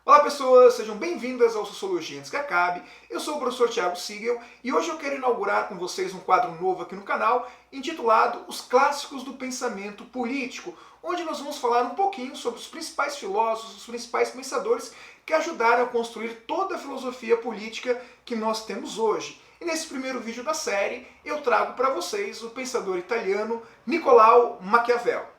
Olá pessoas, sejam bem-vindas ao Sociologia Antes que Acabe. Eu sou o professor Thiago Sigel e hoje eu quero inaugurar com vocês um quadro novo aqui no canal intitulado Os Clássicos do Pensamento Político, onde nós vamos falar um pouquinho sobre os principais filósofos, os principais pensadores que ajudaram a construir toda a filosofia política que nós temos hoje. E nesse primeiro vídeo da série eu trago para vocês o pensador italiano Niccolò Maquiavel.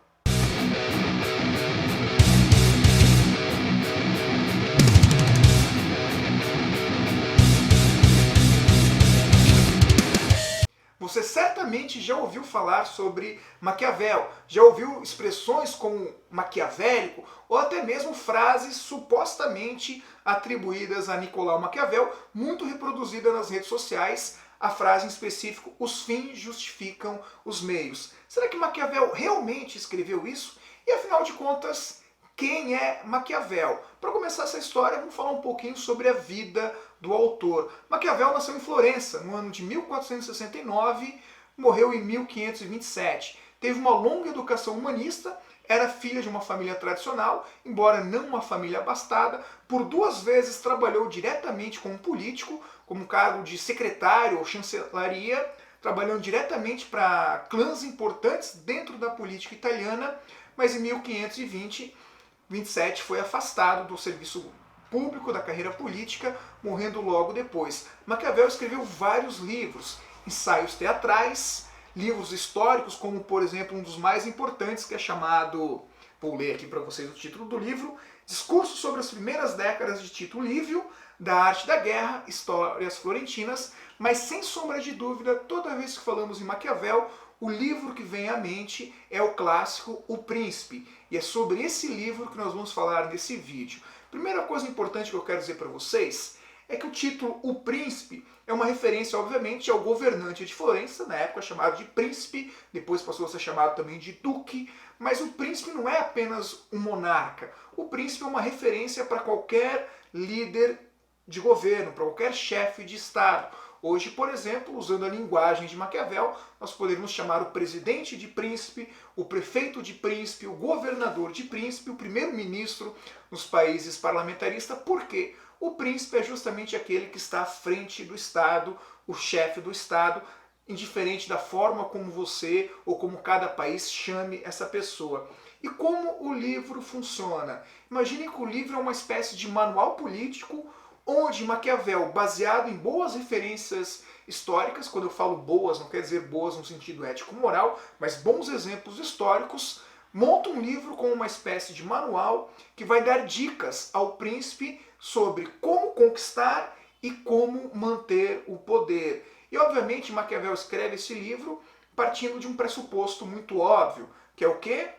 Você certamente já ouviu falar sobre Maquiavel, já ouviu expressões como maquiavélico ou até mesmo frases supostamente atribuídas a Niccolò Maquiavel, muito reproduzida nas redes sociais, a frase em específico, os fins justificam os meios. Será que Maquiavel realmente escreveu isso? E afinal de contas, quem é Maquiavel? Para começar essa história, vamos falar um pouquinho sobre a vida do autor. Maquiavel nasceu em Florença, no ano de 1469, morreu em 1527. Teve uma longa educação humanista, era filha de uma família tradicional, embora não uma família abastada. Por 2 vezes trabalhou diretamente como político, como cargo de secretário ou chancelaria, trabalhando diretamente para clãs importantes dentro da política italiana, mas em 1527 foi afastado do serviço público, da carreira política, morrendo logo depois. Maquiavel escreveu vários livros, ensaios teatrais, livros históricos, como por exemplo um dos mais importantes, que é chamado, vou ler aqui para vocês o título do livro, Discurso sobre as primeiras décadas de Tito Livio, da arte da guerra, histórias florentinas, mas sem sombra de dúvida, toda vez que falamos em Maquiavel, o livro que vem à mente é o clássico O Príncipe, e é sobre esse livro que nós vamos falar nesse vídeo. Primeira coisa importante que eu quero dizer para vocês é que o título O Príncipe é uma referência, obviamente, ao governante de Florença, na época chamado de príncipe, depois passou a ser chamado também de duque, mas o príncipe não é apenas um monarca. O príncipe é uma referência para qualquer líder de governo, para qualquer chefe de Estado. Hoje, por exemplo, usando a linguagem de Maquiavel, nós poderíamos chamar o presidente de príncipe, o prefeito de príncipe, o governador de príncipe, o primeiro-ministro nos países parlamentaristas. Por quê? O príncipe é justamente aquele que está à frente do Estado, o chefe do Estado, indiferente da forma como você ou como cada país chame essa pessoa. E como o livro funciona? Imagine que o livro é uma espécie de manual político onde Maquiavel, baseado em boas referências históricas, quando eu falo boas, não quer dizer boas no sentido ético-moral, mas bons exemplos históricos, monta um livro com uma espécie de manual que vai dar dicas ao príncipe sobre como conquistar e como manter o poder. E obviamente Maquiavel escreve esse livro partindo de um pressuposto muito óbvio, que é o quê?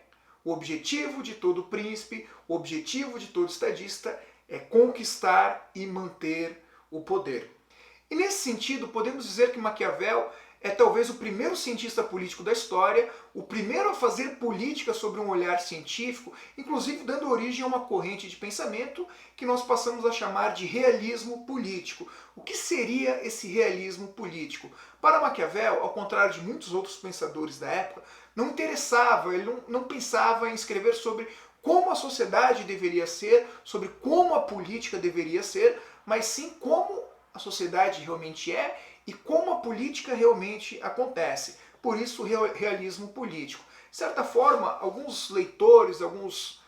O objetivo de todo príncipe, o objetivo de todo estadista é conquistar e manter o poder. E nesse sentido, podemos dizer que Maquiavel é talvez o primeiro cientista político da história, o primeiro a fazer política sobre um olhar científico, inclusive dando origem a uma corrente de pensamento que nós passamos a chamar de realismo político. O que seria esse realismo político? Para Maquiavel, ao contrário de muitos outros pensadores da época, não interessava, ele não pensava em escrever sobre como a sociedade deveria ser, sobre como a política deveria ser, mas sim como a sociedade realmente é e como a política realmente acontece. Por isso o realismo político. De certa forma, alguns leitores, alguns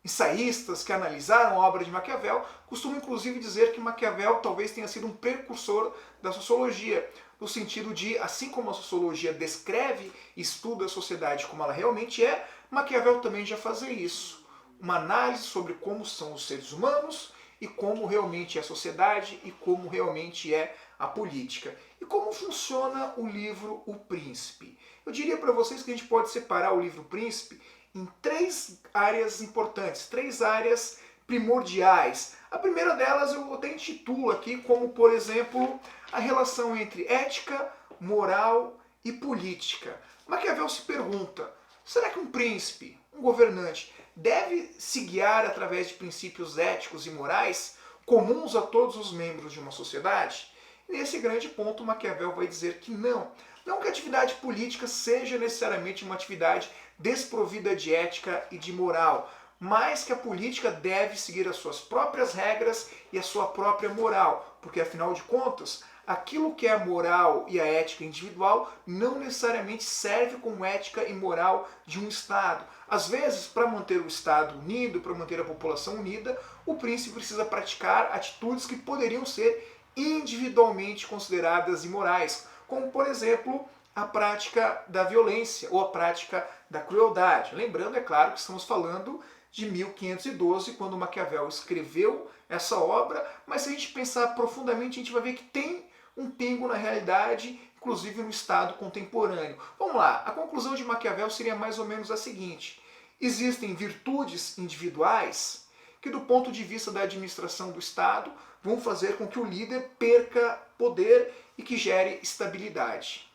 ensaístas que analisaram a obra de Maquiavel costumam inclusive dizer que Maquiavel talvez tenha sido um precursor da sociologia, no sentido de, assim como a sociologia descreve e estuda a sociedade como ela realmente é, Maquiavel também já fazia isso. Uma análise sobre como são os seres humanos e como realmente é a sociedade e como realmente é a política. E como funciona o livro O Príncipe? Eu diria para vocês que a gente pode separar o livro Príncipe em 3 áreas importantes, 3 áreas primordiais. A primeira delas eu até intitulo aqui como, por exemplo, a relação entre ética, moral e política. Maquiavel se pergunta, será que um príncipe, um governante, deve se guiar através de princípios éticos e morais comuns a todos os membros de uma sociedade? Nesse grande ponto, Maquiavel vai dizer que não. Não que a atividade política seja necessariamente uma atividade desprovida de ética e de moral, mas que a política deve seguir as suas próprias regras e a sua própria moral, porque afinal de contas, aquilo que é a moral e a ética individual não necessariamente serve como ética e moral de um Estado. Às vezes, para manter o Estado unido, para manter a população unida, o príncipe precisa praticar atitudes que poderiam ser individualmente consideradas imorais, como, por exemplo, a prática da violência ou a prática da crueldade. Lembrando, é claro, que estamos falando de 1512, quando Maquiavel escreveu essa obra, mas se a gente pensar profundamente, a gente vai ver que tem um pingo na realidade, inclusive no Estado contemporâneo. Vamos lá, a conclusão de Maquiavel seria mais ou menos a seguinte: existem virtudes individuais que, do ponto de vista da administração do Estado, vão fazer com que o líder perca poder e que gere instabilidade.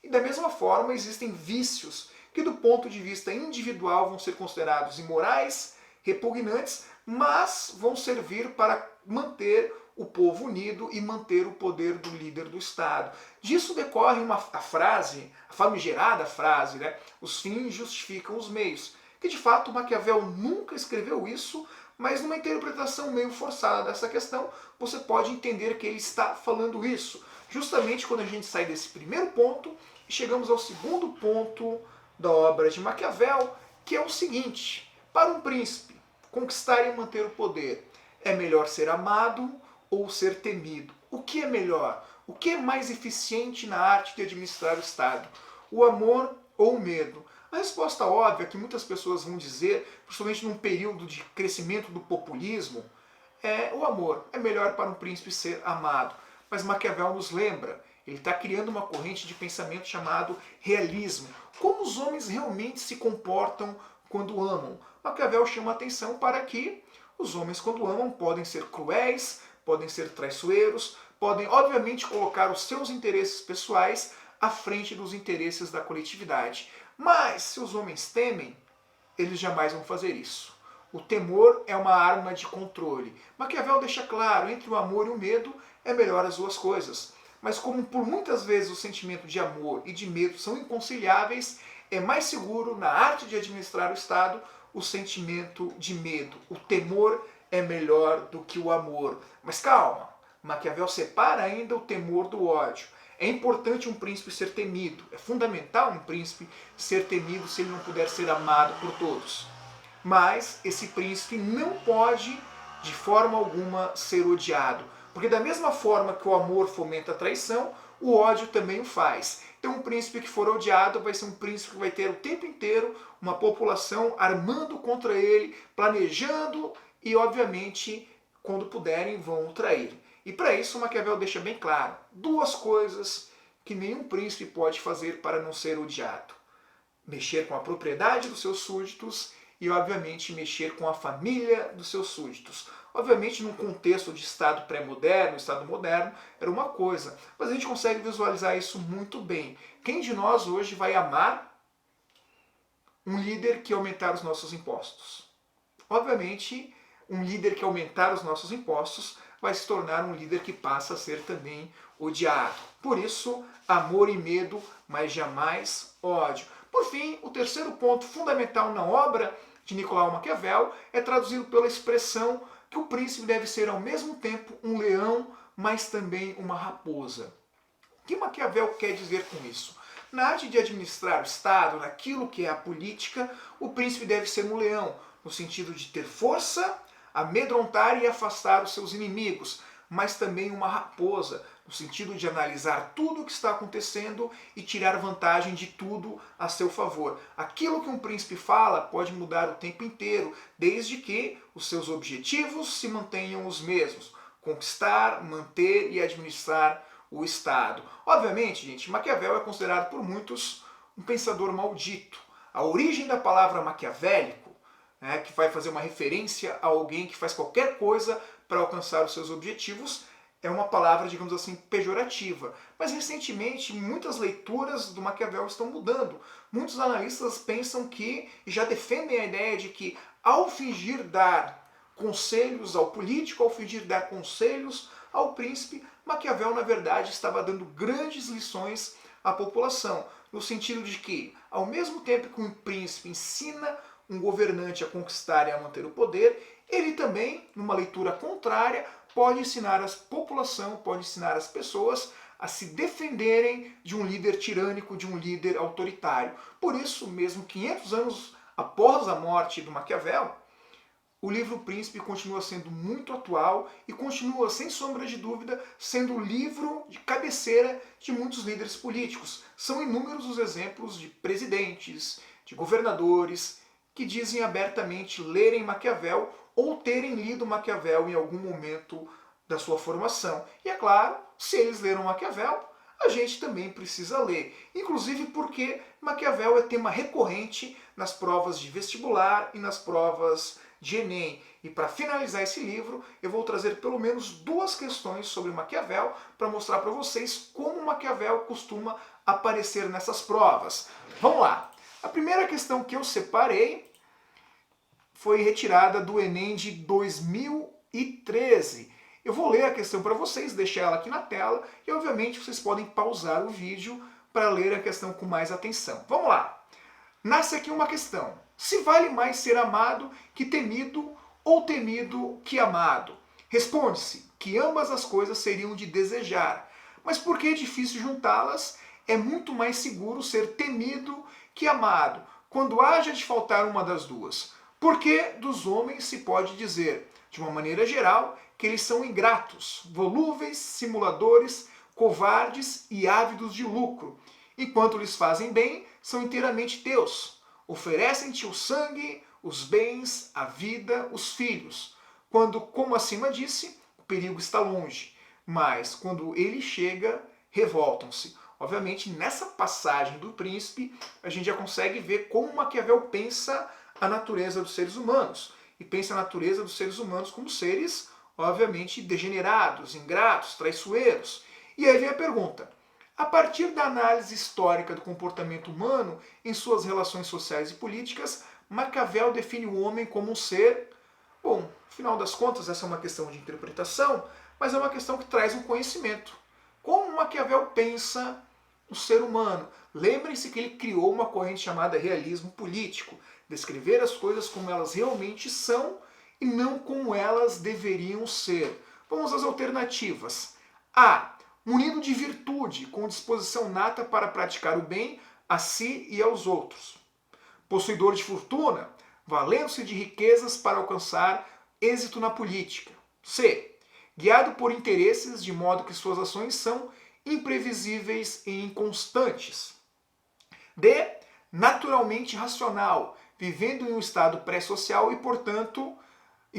E da mesma forma, existem vícios que, do ponto de vista individual, vão ser considerados imorais, repugnantes, mas vão servir para manter o povo unido e manter o poder do líder do Estado. Disso decorre a famigerada frase, né? Os fins justificam os meios. Que de fato Maquiavel nunca escreveu isso, mas numa interpretação meio forçada dessa questão, você pode entender que ele está falando isso. Justamente quando a gente sai desse primeiro ponto e chegamos ao segundo ponto da obra de Maquiavel, que é o seguinte: para um príncipe conquistar e manter o poder, é melhor ser amado ou ser temido? O que é melhor? O que é mais eficiente na arte de administrar o Estado? O amor ou o medo? A resposta óbvia que muitas pessoas vão dizer, principalmente num período de crescimento do populismo, é o amor. É melhor para um príncipe ser amado. Mas Maquiavel nos lembra, ele está criando uma corrente de pensamento chamado realismo. Como os homens realmente se comportam quando amam? Maquiavel chama a atenção para que os homens, quando amam, podem ser cruéis, podem ser traiçoeiros, podem, obviamente, colocar os seus interesses pessoais à frente dos interesses da coletividade. Mas, se os homens temem, eles jamais vão fazer isso. O temor é uma arma de controle. Maquiavel deixa claro, entre o amor e o medo, é melhor as duas coisas. Mas como por muitas vezes o sentimento de amor e de medo são inconciliáveis, é mais seguro, na arte de administrar o Estado, o sentimento de medo. O temor é melhor do que o amor. Mas calma, Maquiavel separa ainda o temor do ódio. É importante um príncipe ser temido. É fundamental um príncipe ser temido se ele não puder ser amado por todos. Mas esse príncipe não pode, de forma alguma, ser odiado. Porque da mesma forma que o amor fomenta a traição, o ódio também o faz. Então um príncipe que for odiado vai ser um príncipe que vai ter o tempo inteiro uma população armando contra ele, planejando e, obviamente, quando puderem, vão o trair. E para isso Maquiavel deixa bem claro duas coisas que nenhum príncipe pode fazer para não ser odiado: mexer com a propriedade dos seus súditos e, obviamente, mexer com a família dos seus súditos. Obviamente, num contexto de Estado pré-moderno, Estado moderno, era uma coisa, mas a gente consegue visualizar isso muito bem. Quem de nós hoje vai amar um líder que aumentar os nossos impostos? Obviamente, um líder que aumentar os nossos impostos vai se tornar um líder que passa a ser também odiado. Por isso, amor e medo, mas jamais ódio. Por fim, o terceiro ponto fundamental na obra de Nicolau Maquiavel é traduzido pela expressão que o príncipe deve ser ao mesmo tempo um leão, mas também uma raposa. O que Maquiavel quer dizer com isso? Na arte de administrar o Estado, naquilo que é a política, o príncipe deve ser um leão, no sentido de ter força, amedrontar e afastar os seus inimigos, mas também uma raposa, no sentido de analisar tudo o que está acontecendo e tirar vantagem de tudo a seu favor. Aquilo que um príncipe fala pode mudar o tempo inteiro, desde que os seus objetivos se mantenham os mesmos: conquistar, manter e administrar o Estado. Obviamente, gente, Maquiavel é considerado por muitos um pensador maldito. A origem da palavra maquiavélico, que vai fazer uma referência a alguém que faz qualquer coisa para alcançar os seus objetivos, é uma palavra, digamos assim, pejorativa. Mas recentemente, muitas leituras do Maquiavel estão mudando. Muitos analistas pensam que, e já defendem a ideia de que, ao fingir dar conselhos ao político, ao fingir dar conselhos ao príncipe, Maquiavel, na verdade, estava dando grandes lições à população, no sentido de que, ao mesmo tempo que um príncipe ensina um governante a conquistar e a manter o poder, ele também, numa leitura contrária, pode ensinar a população, pode ensinar as pessoas a se defenderem de um líder tirânico, de um líder autoritário. Por isso, mesmo 500 anos após a morte do Maquiavel, o livro O Príncipe continua sendo muito atual e continua, sem sombra de dúvida, sendo o livro de cabeceira de muitos líderes políticos. São inúmeros os exemplos de presidentes, de governadores, que dizem abertamente lerem Maquiavel ou terem lido Maquiavel em algum momento da sua formação. E é claro, se eles leram Maquiavel, a gente também precisa ler. Inclusive porque Maquiavel é tema recorrente nas provas de vestibular e nas provas de Enem. E para finalizar esse livro, eu vou trazer pelo menos 2 questões sobre Maquiavel para mostrar para vocês como Maquiavel costuma aparecer nessas provas. Vamos lá! A primeira questão que eu separei foi retirada do Enem de 2013. Eu vou ler a questão para vocês, deixar ela aqui na tela e obviamente vocês podem pausar o vídeo para ler a questão com mais atenção. Vamos lá! Nasce aqui uma questão. Se vale mais ser amado que temido ou temido que amado? Responde-se que ambas as coisas seriam de desejar, mas porque é difícil juntá-las, é muito mais seguro ser temido que amado, quando haja de faltar uma das duas. Porque dos homens se pode dizer, de uma maneira geral, que eles são ingratos, volúveis, simuladores, covardes e ávidos de lucro. Enquanto lhes fazem bem, são inteiramente teus. Oferecem-te o sangue, os bens, a vida, os filhos. Quando, como acima disse, o perigo está longe. Mas, quando ele chega, revoltam-se. Obviamente, nessa passagem do príncipe, a gente já consegue ver como Maquiavel pensa a natureza dos seres humanos. E pensa a natureza dos seres humanos como seres, obviamente, degenerados, ingratos, traiçoeiros. E aí vem a pergunta. A partir da análise histórica do comportamento humano em suas relações sociais e políticas, Maquiavel define o homem como um ser... Bom, afinal das contas, essa é uma questão de interpretação, mas é uma questão que traz um conhecimento. Como Maquiavel pensa o ser humano? Lembrem-se que ele criou uma corrente chamada realismo político, descrever as coisas como elas realmente são e não como elas deveriam ser. Vamos às alternativas. A. Munido de virtude, com disposição nata para praticar o bem a si e aos outros. Possuidor de fortuna, valendo-se de riquezas para alcançar êxito na política. C. Guiado por interesses, de modo que suas ações são imprevisíveis e inconstantes. D. Naturalmente racional, vivendo em um estado pré-social e, portanto,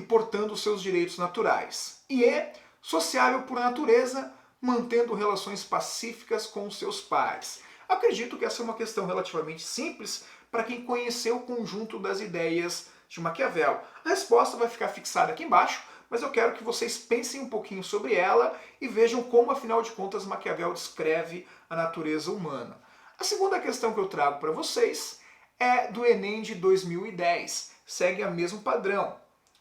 portando seus direitos naturais. E E. Sociável por natureza, mantendo relações pacíficas com os seus pares. Acredito que essa é uma questão relativamente simples para quem conheceu o conjunto das ideias de Maquiavel. A resposta vai ficar fixada aqui embaixo, mas eu quero que vocês pensem um pouquinho sobre ela e vejam como, afinal de contas, Maquiavel descreve a natureza humana. A segunda questão que eu trago para vocês é do Enem de 2010. Segue o mesmo padrão.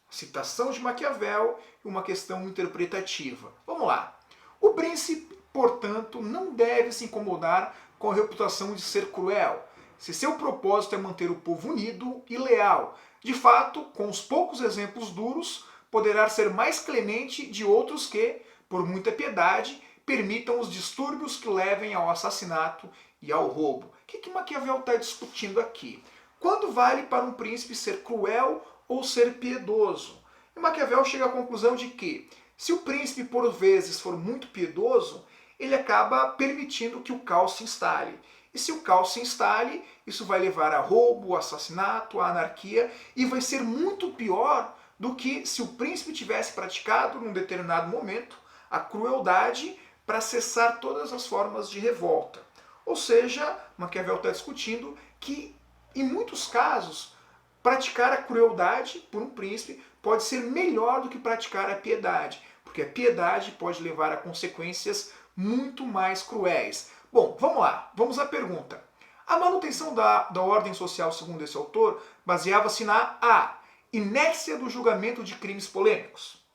Citação de Maquiavel e uma questão interpretativa. Vamos lá. O príncipe, portanto, não deve se incomodar com a reputação de ser cruel, se seu propósito é manter o povo unido e leal. De fato, com os poucos exemplos duros, poderá ser mais clemente de outros que, por muita piedade, permitam os distúrbios que levem ao assassinato e ao roubo. O que Maquiavel está discutindo aqui? Quando vale para um príncipe ser cruel ou ser piedoso? E Maquiavel chega à conclusão de que, se o príncipe por vezes for muito piedoso, ele acaba permitindo que o caos se instale. E se o caos se instale, isso vai levar a roubo, assassinato, a anarquia, e vai ser muito pior do que se o príncipe tivesse praticado, num determinado momento, a crueldade para cessar todas as formas de revolta. Ou seja, Maquiavel está discutindo que, em muitos casos, praticar a crueldade por um príncipe pode ser melhor do que praticar a piedade, porque a piedade pode levar a consequências muito mais cruéis. Bom, vamos lá, vamos à pergunta. A manutenção da ordem social, segundo esse autor, baseava-se na A. Inércia do julgamento de crimes polêmicos.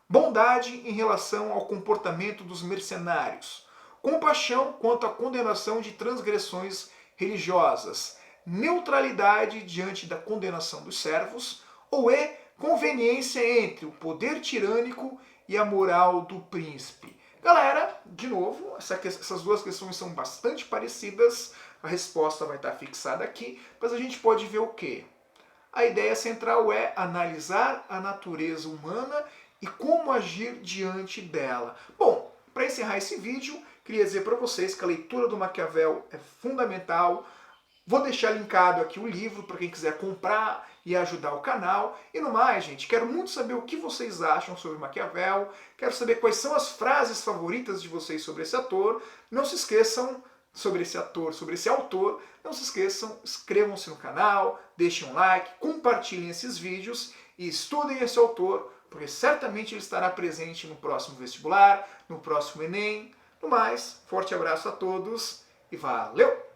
Bondade em relação ao comportamento dos mercenários. Compaixão quanto à condenação de transgressões religiosas. neutralidade diante da condenação dos servos, ou E, conveniência entre o poder tirânico e a moral do príncipe? Galera, de novo, essas duas questões são bastante parecidas, a resposta vai estar fixada aqui, mas a gente pode ver o quê? A ideia central é analisar a natureza humana e como agir diante dela. Bom, para encerrar esse vídeo, queria dizer para vocês que a leitura do Maquiavel é fundamental. Vou deixar linkado aqui o livro para quem quiser comprar e ajudar o canal. E no mais, gente, quero muito saber o que vocês acham sobre Maquiavel, quero saber quais são as frases favoritas de vocês sobre esse ator. Não se esqueçam sobre esse ator, sobre esse autor, não se esqueçam, inscrevam-se no canal, deixem um like, compartilhem esses vídeos e estudem esse autor, porque certamente ele estará presente no próximo vestibular, no próximo Enem. No mais, forte abraço a todos e valeu!